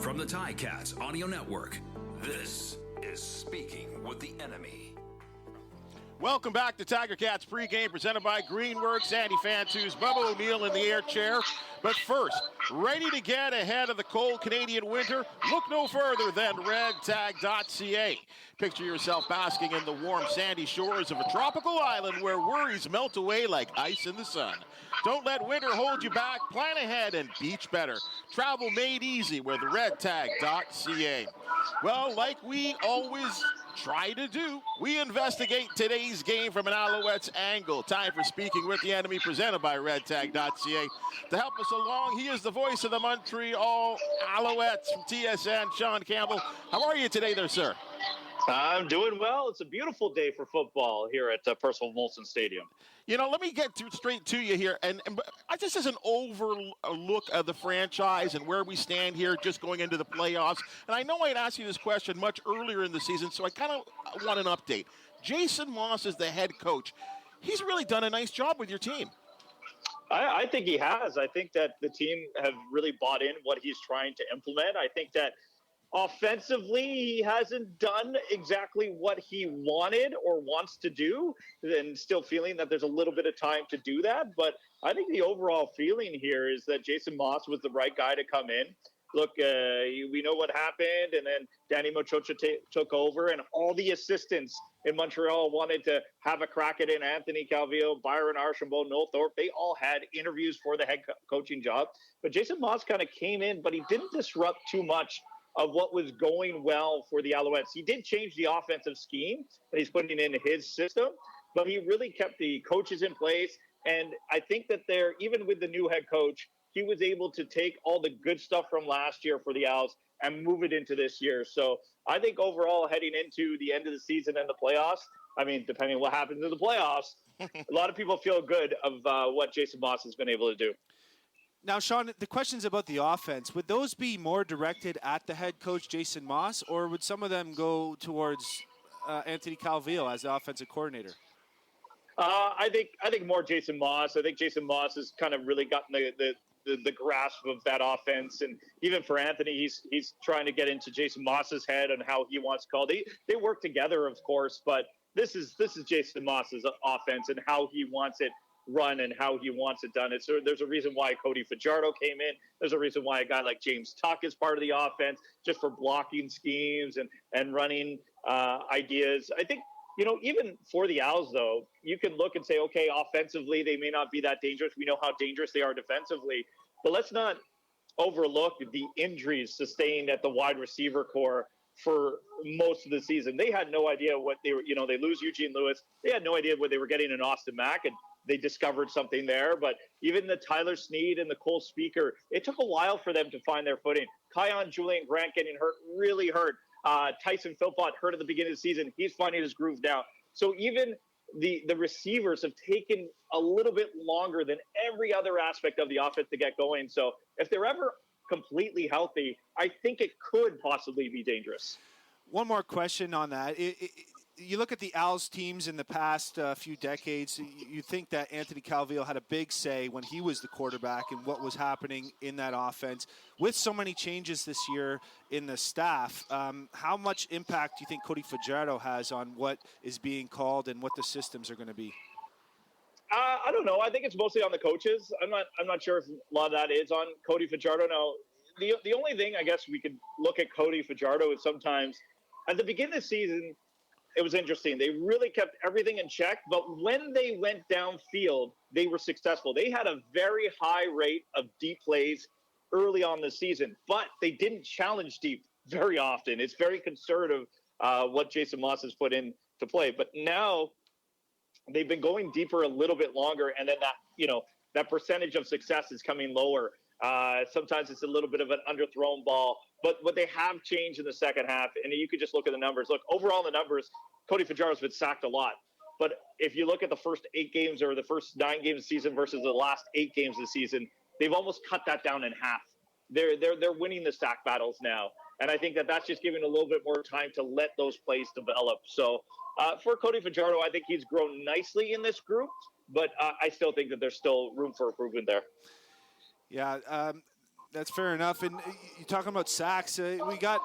From the Ticats Audio Network, this is Speaking with the Enemy. Welcome back to Tiger Cats pregame, presented by Greenworks. Andy Fantuz, Bubba O'Neill in the air chair. But first, ready to get ahead of the cold Canadian winter? Look no further than redtag.ca. Picture yourself basking in the warm, sandy shores of a tropical island where worries melt away like ice in the sun. Don't let winter hold you back. Plan ahead and beach better. Travel made easy with redtag.ca. Well, like we always try to do, we investigate today's game from an Alouettes angle. Time for Speaking with the Enemy, presented by redtag.ca. To help us along, he is the voice of the Montreal Alouettes from TSN, Sean Campbell. How are you today there, sir? I'm doing well. It's a beautiful day for football here at Percival Molson Stadium. You know, let me get straight to you here. And just as an overlook of the franchise and where we stand here just going into the playoffs, and I know I'd asked you this question much earlier in the season, so I kind of want an update. Jason Maas is the head coach. He's really done a nice job with your team. I think he has. I think that the team have really bought in what he's trying to implement. I think that offensively, he hasn't done exactly what he wanted or wants to do, and still feeling that there's a little bit of time to do that. But I think the overall feeling here is that Jason Maas was the right guy to come in. Look, we know what happened, and then Danny Mochocha took over, and all the assistants in Montreal wanted to have a crack at it. Anthony Calvillo, Byron Archambault, Noel Thorpe, they all had interviews for the head coaching job. But Jason Maas kind of came in, but he didn't disrupt too much of what was going well for the Alouettes. He did change the offensive scheme that he's putting in his system, but he really kept the coaches in place. And I think that even with the new head coach, he was able to take all the good stuff from last year for the Owls and move it into this year. So I think overall, heading into the end of the season and the playoffs, I mean, depending on what happens in the playoffs, a lot of people feel good of what Jason Maas has been able to do. Now, Sean, the questions about the offense, would those be more directed at the head coach, Jason Maas, or would some of them go towards Anthony Calvillo as the offensive coordinator? I think more Jason Maas. I think Jason Maas has kind of really gotten the grasp of that offense, and even for Anthony, he's trying to get into Jason Maas's head and how he wants to call. They work together, of course, but this is Jason Maas's offense and how he wants it run and how he wants it done. There's a reason why Cody Fajardo came in. There's a reason why a guy like James Tuck is part of the offense, just for blocking schemes and running ideas. I think, even for the Owls, though, you can look and say, okay, offensively, they may not be that dangerous. We know how dangerous they are defensively. But let's not overlook the injuries sustained at the wide receiver core for most of the season. They had no idea what they were, they lose Eugene Lewis. They had no idea what they were getting in Austin Mack, and they discovered something there. But even the Tyler Snead and the Cole Speaker, it took a while for them to find their footing. Kion Julian Grant getting hurt, really hurt. Tyson Philpott hurt at the beginning of the season. He's finding his groove now. So even the receivers have taken a little bit longer than every other aspect of the offense to get going. So if they're ever completely healthy, I think it could possibly be dangerous. One more question on that. You look at the Owls teams in the past few decades, you think that Anthony Calvillo had a big say when he was the quarterback and what was happening in that offense. With so many changes this year in the staff, how much impact do you think Cody Fajardo has on what is being called and what the systems are going to be? I don't know. I think it's mostly on the coaches. I'm not sure if a lot of that is on Cody Fajardo. Now, the only thing I guess we could look at Cody Fajardo is sometimes at the beginning of the season, it was interesting. They really kept everything in check, but when they went downfield, they were successful. They had a very high rate of deep plays early on this season, but they didn't challenge deep very often. It's very conservative what Jason Maas has put in to play. But now they've been going deeper a little bit longer, and then that percentage of success is coming lower. Sometimes it's a little bit of an underthrown ball. But what they have changed in the second half, and you could just look at the numbers. Look, overall the numbers, Cody Fajardo's been sacked a lot. But if you look at the first 8 games or the first 9 games of the season versus the last 8 games of the season, they've almost cut that down in half. They're winning the sack battles now. And I think that's just giving a little bit more time to let those plays develop. So for Cody Fajardo, I think he's grown nicely in this group, but I still think that there's still room for improvement there. Yeah, That's fair enough. And you're talking about sacks. We got,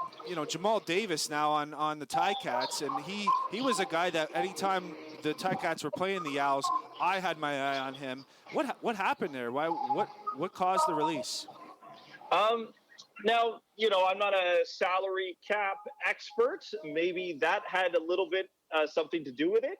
Jamal Davis now on the Ticats, and he was a guy that anytime the Ticats were playing the Owls, I had my eye on him. What happened there? What caused the release? Now, I'm not a salary cap expert. Maybe that had a little bit something to do with it.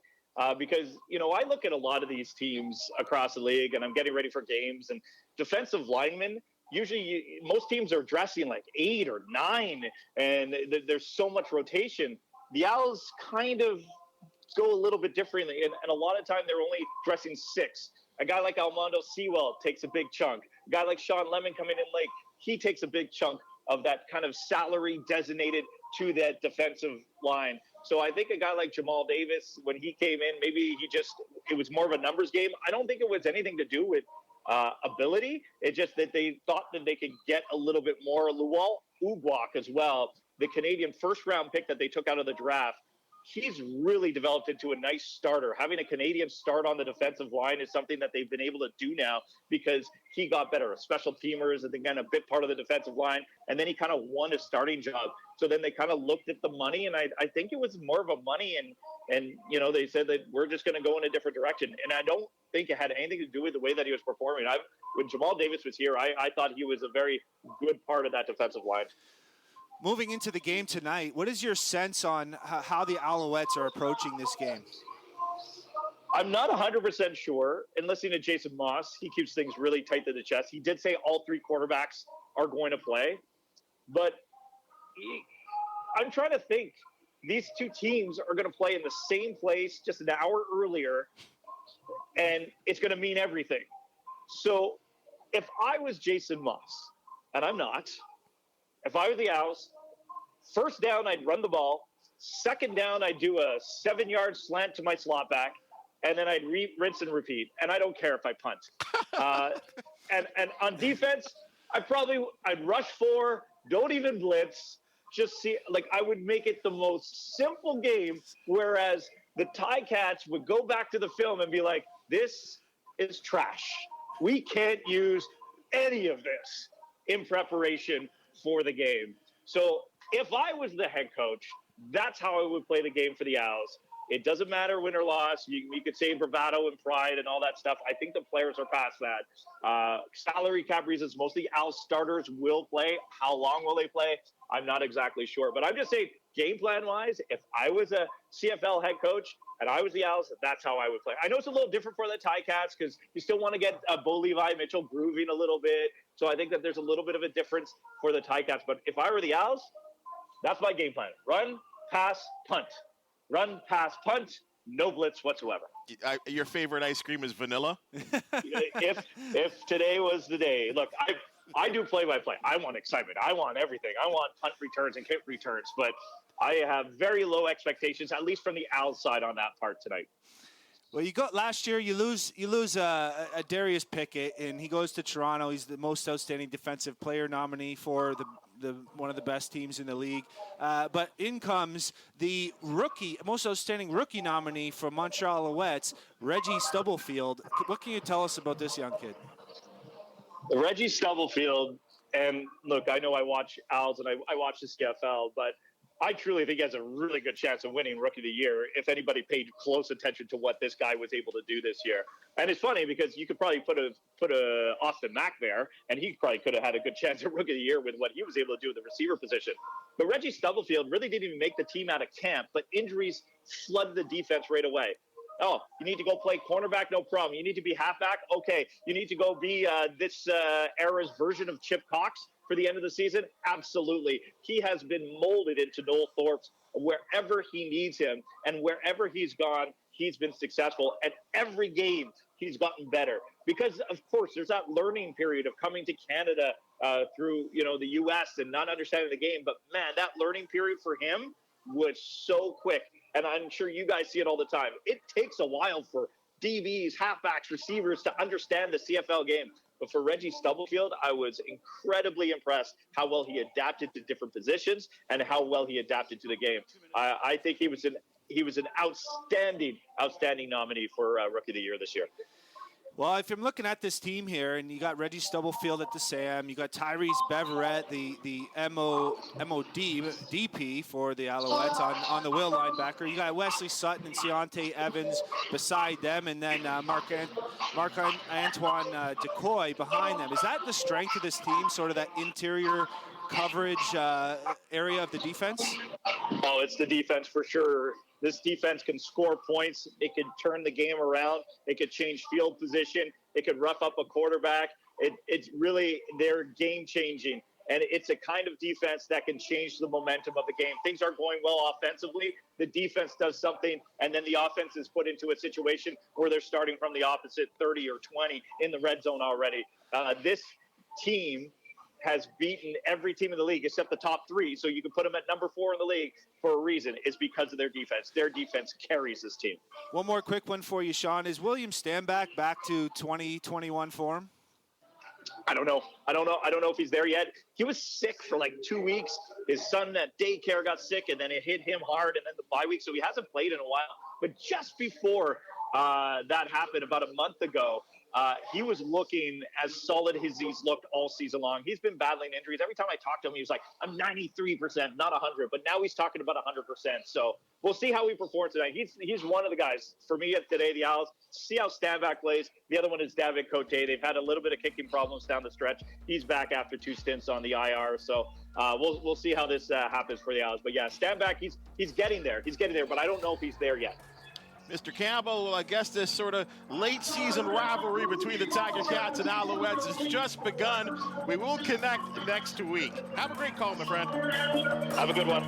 Because, I look at a lot of these teams across the league, and I'm getting ready for games, and defensive linemen, usually most teams are dressing like 8 or 9, and there's so much rotation. The Owls kind of go a little bit differently, and a lot of time they're only dressing 6. A guy like Almondo Sewell takes a big chunk. A guy like Sean Lemon coming in late, he takes a big chunk of that kind of salary designated to that defensive line. So I think a guy like Jamal Davis, when he came in, maybe it was more of a numbers game. I don't think it was anything to do with ability. It's just that they thought that they could get a little bit more. Luol Ugwak as well, the Canadian first-round pick that they took out of the draft, he's really developed into a nice starter. Having a Canadian start on the defensive line is something that they've been able to do now because he got better. Special teamers, and again, a bit part of the defensive line, and then he kind of won a starting job. So then they kind of looked at the money, and I think it was more of a money, and they said that we're just going to go in a different direction. And I don't think it had anything to do with the way that he was performing. When Jamal Davis was here, I thought he was a very good part of that defensive line. Moving into the game tonight, what is your sense on how the Alouettes are approaching this game? I'm not 100% sure. And listening to Jason Moss, he keeps things really tight to the chest. He did say all 3 quarterbacks are going to play. But I'm trying to think. These 2 teams are going to play in the same place just an hour earlier, and it's going to mean everything. So if I was Jason Moss, and I'm not, if I was the Owls, first down, I'd run the ball. Second down, I'd do a 7-yard slant to my slot back, and then I'd rinse and repeat. And I don't care if I punt. And on defense, I'd rush 4, don't even blitz. Just see, I would make it the most simple game, whereas the Ticats would go back to the film and be like, this is trash. We can't use any of this in preparation for the game. So if I was the head coach, that's how I would play the game for the Owls. It doesn't matter win or loss. You could say bravado and pride and all that stuff. I think the players are past that. Salary cap reasons, most of the Owls starters will play. How long will they play? I'm not exactly sure. But I'm just saying, game plan-wise, if I was a CFL head coach and I was the Owls, that's how I would play. I know it's a little different for the Ticats because you still want to get Bo Levi Mitchell grooving a little bit. So I think that there's a little bit of a difference for the Ticats. But if I were the Owls, that's my game plan. Run, pass, punt. Run, pass, punt. No blitz whatsoever. Your favorite ice cream is vanilla? If today was the day. Look, I do play-by-play. I want excitement. I want everything. I want punt returns and kick returns. But I have very low expectations, at least from the Owls side on that part tonight. Well, last year you lose a Darius Pickett, and he goes to Toronto. He's the most outstanding defensive player nominee for the one of the best teams in the league. But in comes the most outstanding rookie nominee for Montreal Alouettes, Reggie Stubblefield. What can you tell us about this young kid? Reggie Stubblefield, and look, I know I watch Owls and I watch the CFL, but I truly think he has a really good chance of winning Rookie of the Year if anybody paid close attention to what this guy was able to do this year. And it's funny because you could probably put a Austin Mack there, and he probably could have had a good chance at Rookie of the Year with what he was able to do at the receiver position. But Reggie Stubblefield really didn't even make the team out of camp, but injuries flooded the defense right away. Oh, you need to go play cornerback? No problem. You need to be halfback? Okay. You need to go be this era's version of Chip Cox for the end of the season? Absolutely. He has been molded into Noel Thorpe's wherever he needs him, and wherever he's gone, he's been successful. And every game, he's gotten better. Because, of course, there's that learning period of coming to Canada through, the U.S. and not understanding the game. But, man, that learning period for him was so quick. And I'm sure you guys see it all the time. It takes a while for DBs, halfbacks, receivers to understand the CFL game. But for Reggie Stubblefield, I was incredibly impressed how well he adapted to different positions and how well he adapted to the game. I think he was an outstanding nominee for Rookie of the Year this year. Well, if I'm looking at this team here, and you got Reggie Stubblefield at the Sam, you got Tyrese Beverett, the MOD DP for the Alouettes on the will linebacker. You got Wesley Sutton and Keontae Evans beside them, and then Marc-Antoine Decoy behind them. Is that the strength of this team, sort of that interior coverage area of the defense? Oh, it's the defense for sure. This defense can score points. It can turn the game around. It could change field position. It could rough up a quarterback. It's really, they're game changing. And it's a kind of defense that can change the momentum of the game. Things aren't going well offensively. The defense does something, and then the offense is put into a situation where they're starting from the opposite 30 or 20 in the red zone already. This team has beaten every team in the league except the top three. So you can put them at number 4 in the league for a reason. It's because of their defense. Their defense carries this team. One more quick one for you, Sean. Is William Stanback back to 2021 form? I don't know if he's there yet. He was sick for like 2 weeks. His son at daycare got sick, and then it hit him hard, and then the bye week. So he hasn't played in a while. But just before that happened about a month ago, he was looking as solid as he's looked all season long. He's been battling injuries. Every time I talked to him, he was like, I'm 93%, not 100. But now he's talking about 100%. So we'll see how he performs tonight. He's one of the guys. For me today, the Owls, see how Stanback plays. The other one is David Cote. They've had a little bit of kicking problems down the stretch. He's back after 2 stints on the IR. So we'll see how this happens for the Owls. But yeah, Stanback, he's getting there. He's getting there, but I don't know if he's there yet. Mr. Campbell, I guess this sort of late season rivalry between the Tiger Cats and Alouettes has just begun. We will connect next week. Have a great call, my friend. Have a good one.